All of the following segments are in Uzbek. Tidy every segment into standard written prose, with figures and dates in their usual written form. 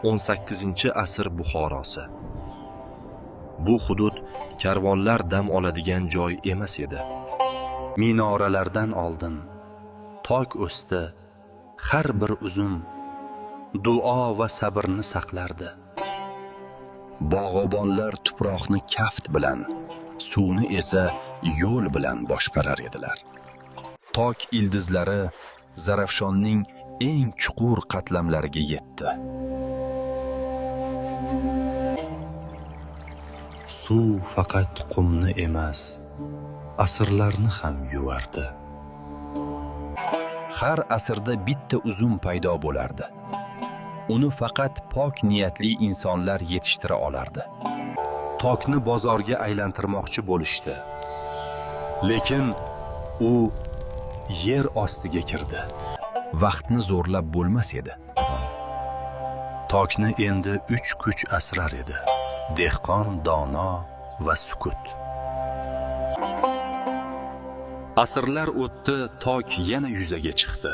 18-asr Buxorosi. Bu hudud karvonlar dam oladigan joy emas edi. Minoralardan oldin tok o'sdi, har bir uzum duo va sabrni saqlardi. Bog'obonlar tuproqni kaft bilan, suvni esa yo'l bilan boshqarar edilar. Tok ildizlari Zarafshonning eng chuqur qatlamlariga yetdi. Suv faqat qumni emas, asrlarni ham yuvardi. Har asrda bitta uzum paydo bo'lardi. Uni faqat pok niyatli insonlar yetishtira olardi. Tokni bozorga aylantirmoqchi bo'lishdi. Lekin u yer ostiga kirdi. Vaqtni zo'rlab bo'lmas edi. Tokni endi 3 kuch asrar edi. Dehqon, dono va sukut. Asrlar o'tdi, tok yana yuzaga chiqdi.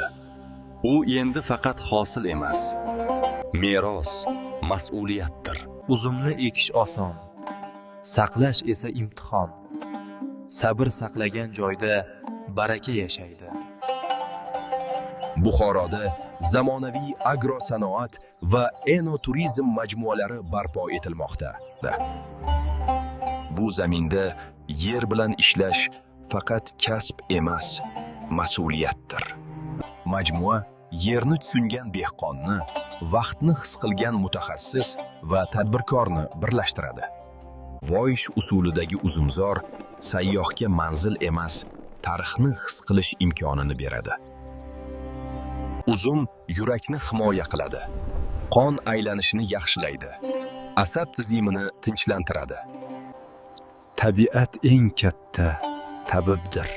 U endi faqat hosil emas, meros, mas'uliyatdir. Uzumni ekish oson, saqlash esa imtihon. Sabr saqlagan joyda baraka yashaydi. Buxoroda zamonaviy agrosanoat va enoturizm majmualari barpo etilmoqda. Bu zaminda yer bilan ishlash faqat kasb emas, mas'uliyatdir. Majmua yerni tushungan dehqonni, vaqtni his qilgan mutaxassis va tadbirkorni birlashtiradi. Voish usulidagi uzumzor sayyohga manzil emas, tarixni his qilish imkonini beradi. Uzum yurakni himoya qiladi, qon aylanishini yaxshilaydi, asab tizimini tinchlantiradi. Tabiat eng katta tabibdir.